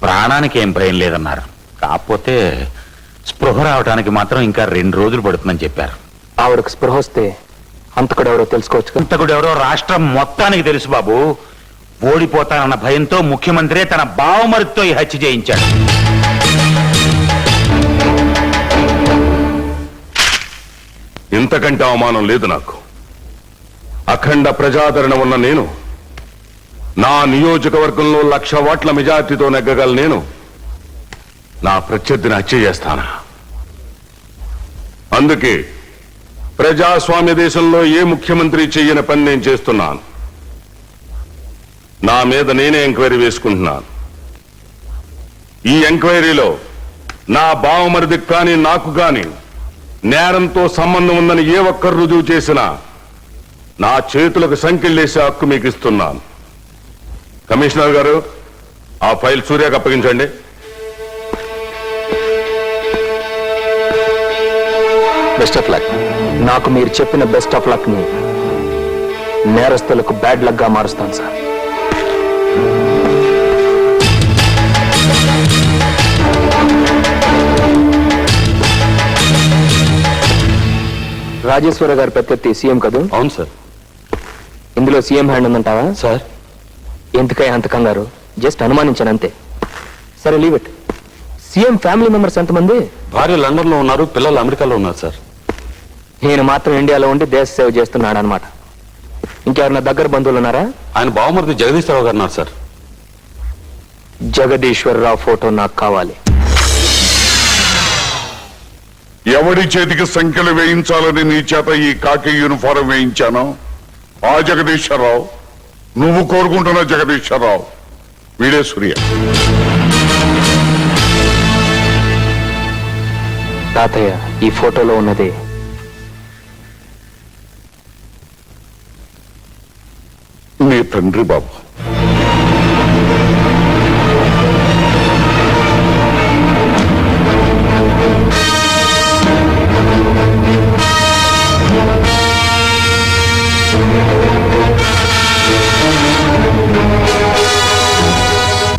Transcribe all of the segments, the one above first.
ప్రాణానికి ఏం భయం లేదన్నారు. కాకపోతే స్పృహ రావడానికి మాత్రం ఇంకా 2 రోజులు పడుతుందని చెప్పారు. ఆవిడకు స్పృహ వస్తే హంతకుడు ఎవరో తెలుసుకోవచ్చు. హంతకుడు ఎవరో రాష్ట్రం మొత్తానికి తెలుసు బాబు. ఓడిపోతానన్న భయంతో ముఖ్యమంత్రి తన బావమరితో ఈ హత్య చేయించాడు. ఇంతకంటే అవమానం లేదు నాకు. అఖండ ప్రజాదరణ ఉన్న నేను, నా నియోజకవర్గంలో 1,00,000 ఓట్ల మెజార్టీతో నెగ్గగల నేను నా ప్రత్యర్థిని హత్య చేస్తానా? అందుకే ప్రజాస్వామ్య దేశంలో ఏ ముఖ్యమంత్రి చెయ్యని పని నేను చేస్తున్నాను. నా మీద నేనే ఎంక్వైరీ వేసుకుంటున్నాను. ఈ ఎంక్వైరీలో నా బావమరిదికి కానీ నాకు కానీ నేరంతో సంబంధం ఉందని ఏ ఒక్కరు రుజువు చేసినా నా చేతులకు సంకెళ్ళేసే హక్కు మీకు ఇస్తున్నాను. కమిషనర్ గారు, ఆ ఫైల్ సూర్యకు అప్పగించండి. Best of luck. నాకు మీరు చెప్పిన బెస్ట్ ఆఫ్ లక్ ని నేరస్తులకు బ్యాడ్ లక్ గా మారుస్తాను సార్. రాజేశ్వర గారు ప్రత్యర్థి సీఎం కదూ? అవును సార్. ఇందులో సీఎం హ్యాండ్ ఉందంటావా? సార్, ఎందుకై అంత కంగారు? జస్ట్ అనుమానించాను అంతే. సరే, leave it. CM family members ఎంతమంది? భార్య లండన్ లో ఉన్నారు, పిల్లలు అమెరికాలో ఉన్నారు సార్. నేను మాత్రం ఇండియాలో ఉండి దేశ సేవ చేస్తున్నాడు అనమాట. ఇంకెవరన్నా దగ్గర బంధువులు ఉన్నారా? ఆయన బావమరిది జగదీశ్వరరావు గారు ఉన్నారు సార్. జగదీశ్వరరావు ఫోటో నాకు కావాలి. ఎవడి చేతికి సంఖ్యలు వేయించాలని నీ చేత ఈ కాకి యూనిఫారం వేయించాను ఆ జగదీశ్వరరావు, నువ్వు కోరుకుంటున్న జగదీశ్వరరావు వీడే సూర్య. తాతయ్య, ఈ ఫోటోలో ఉన్నదే నీ తండ్రి బాబు.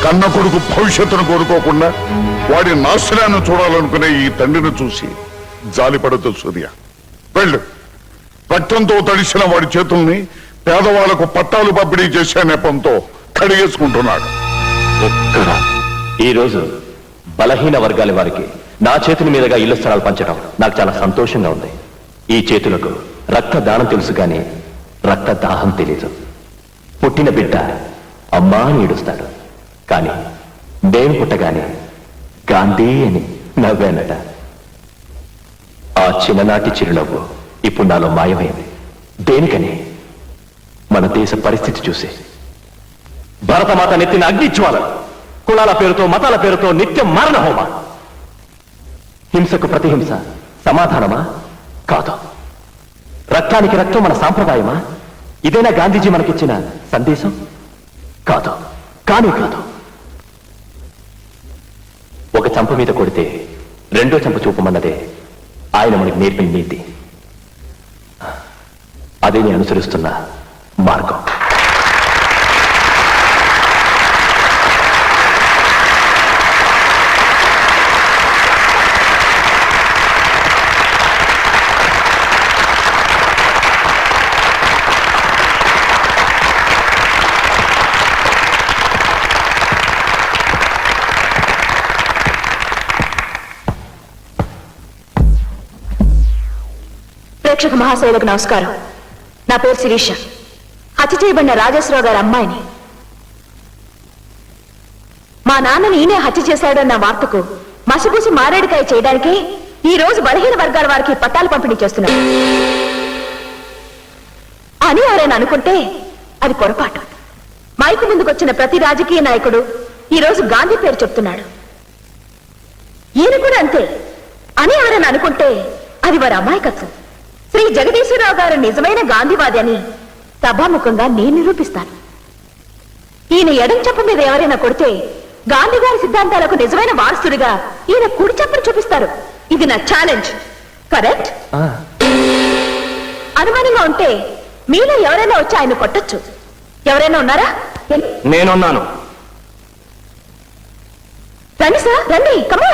కన్న కొడుకు భవిష్యత్తును కోరుకోకుండా వాడి నాశనాన్ని చూడాలనుకునే ఈ తండ్రిని చూసి జాలిపడదు సూర్య. వెళ్ళు, రక్తంతో తడిసిన వాడి చేతుల్ని పేదవాళ్లకు పట్టాలు పంపిణీ చేసే నెపంతో కడిగేసుకుంటున్నాడు. ఈ రోజు బలహీన వర్గాల వారికి నా చేతుల మీదుగా ఇళ్ల స్థలాలు పంచడం నాకు చాలా సంతోషంగా ఉంది. ఈ చేతులకు రక్త దానం తెలుసు కానీ రక్త దాహం తెలీదు. పుట్టిన బిడ్డ అమ్మా అని ఏడుస్తాడు, కానీ నేను పుట్టగానే గాంధీ అని నవ్వానట. ఆ చిన్ననాటి చిరునవ్వు ఇప్పుడు నాలో మాయమైంది. దేనికని? మన దేశ పరిస్థితి చూసి. భరతమాత నెత్తిన అగ్నిజ్వాల, కులాల పేరుతో మతాల పేరుతో నిత్యం మారణ హోమ. హింసకు ప్రతిహింస సమాధానమా? కాదు. రక్తానికి రక్తం మన సాంప్రదాయమా? ఇదేనా గాంధీజీ మనకిచ్చిన సందేశం? కాదు, కానీ కాదు. ఒక చంప మీద కొడితే 2వ చంప చూపమన్నదే ఆయన మనకి నేర్పిన నీతి. అదే నేను అనుసరిస్తున్న మార్గం. ప్రేక్షక మహాశయులకు నమస్కారం. నా పేరు శిరీష. హత్య చేయబడిన రాజేశ్వరరావు గారి అమ్మాయిని. మా నాన్నని ఈయనే హత్య చేశాడన్న వార్తకు మసిపూసి మారేడుకాయ చేయడానికి ఈ రోజు బలహీన వర్గాల వారికి పట్టాలు పంపిణీ చేస్తున్నారు అని ఎవరైనా అనుకుంటే అది పొరపాటు. మైకు ముందుకొచ్చిన ప్రతి రాజకీయ నాయకుడు ఈ రోజు గాంధీ పేరు చెప్తున్నాడు. ఈయన కూడా అంతే అని ఎవరైనా అనుకుంటే అది వారి అమాయకత్వం. శ్రీ జగదీశ్వరరావు గారు నిజమైన గాంధీవాది అని సభాముఖంగా నేను నిరూపిస్తాను. ఈయన ఎడం చెప్ప మీద ఎవరైనా కొడితే గాంధీ గారి సిద్ధాంతాలకు నిజమైన వారసుడిగా ఈయన కుడి చెప్పని చూపిస్తారు. ఇది నా ఛాలెంజ్. కరెక్ట్? అనుమానంగా ఉంటే మీలో ఎవరైనా వచ్చి ఆయన కొట్టొచ్చు. ఎవరైనా ఉన్నారా? నేనున్నాను. రండి సార్ రండి కమా.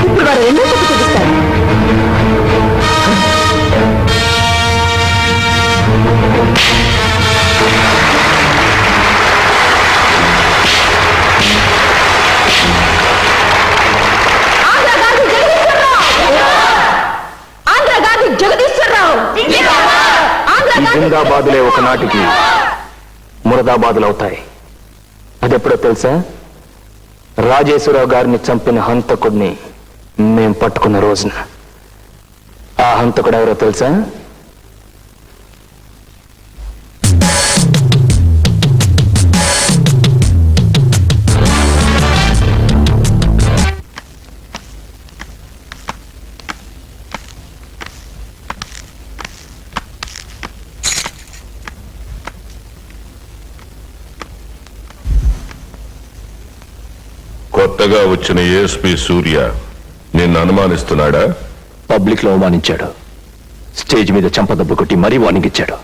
ఇప్పుడు వారు రెండో చెప్పు చూపిస్తారు. ఆంధ్రగాంధీ జగదీశ్వరరావు. ఈ జిందాబాదులే ఒకనాటికి మురదాబాదులు అవుతాయి. అదెప్పుడో తెలుసా? రాజేశ్వరరావు గారిని చంపిన హంతకుడిని మేం పట్టుకున్న రోజున. ఆ హంతకుడు ఎవరో తెలుసా? కొత్తగా వచ్చిన ఏఎస్పీ సూర్య నిన్ను అనుమానిస్తున్నాడా? పబ్లిక్ లో అవమానించాడు. స్టేజ్ మీద చెంపదెబ్బ కొట్టి మరీ వార్నింగ్ ఇచ్చాడు.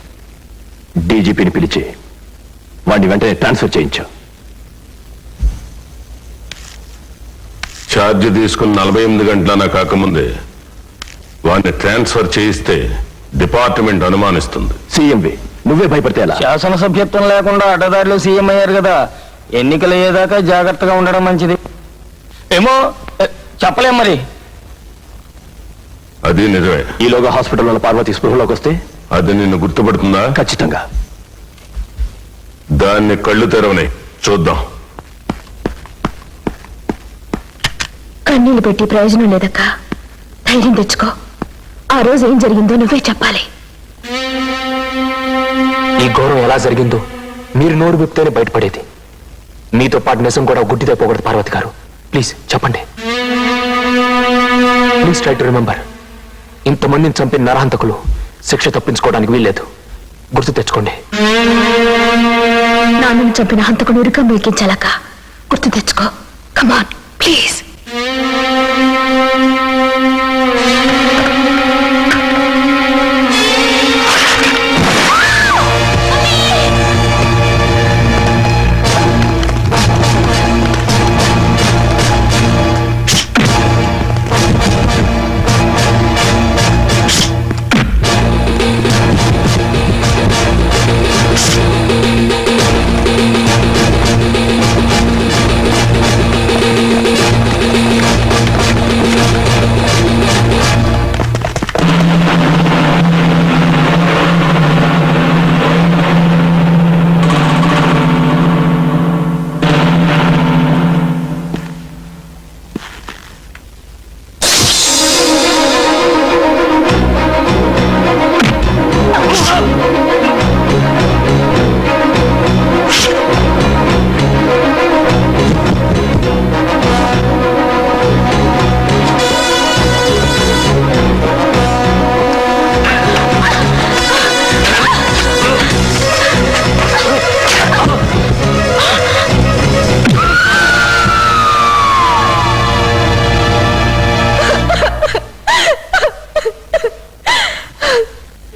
డీజీపీని పిలిచి వాడిని వెంటనే ట్రాన్స్ఫర్ చేయించు. ఛార్జ్ తీసుకుని 48 గంటలనా కాకముందే వాడిని ట్రాన్స్ఫర్ చేయిస్తే డిపార్ట్మెంట్ అనుమానిస్తుంది. సీఎంవి నువ్వే భయపడితే ఎలా? శాసనసభ్యత్వం లేకుండా అడ్డదారిలో సీఎం అయ్యారు కదా, ఎన్నికలు అయ్యేదాకా జాగ్రత్తగా ఉండడం మంచిది. ఏమో చెప్పలేం మరి. అది నిజమే. ఈలోగా హాస్పిటల్లో ఉన్న పార్వతి స్పృహలోకి వస్తే అది నిన్ను గుర్తుపడుతుందా? ఖచ్చితంగా. దాన్ని కళ్ళు తెరవని చూద్దాం. కన్నీళ్లు పెట్టి ప్రయోజనం లేదక్క. ధైర్యం తెచ్చుకో. ఆ రోజు ఏం జరిగిందో నువ్వే చెప్పాలి. ఈ ఘోరం ఎలా జరిగిందో మీరు నోరు విప్తేనే బయటపడేది. మీతో పాటు నిజం కూడా గుడ్డిదే పోకూడదు పార్వతి గారు. ప్లీజ్ చెప్పండి. Please try to remember. ఇంతమందిని చంపిన నరహంతకులు శిక్ష తప్పించుకోవడానికి వీల్లేదు. గుర్తు తెచ్చుకోండి. నాన్నను చంపిన హంతకుని ఉరికం ఎక్కించాలక్క. గుర్తు తెచ్చుకో. Come on please.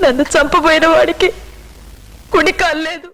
నన్ను చంపబోయిన వాడికి కుడి కాలేదు.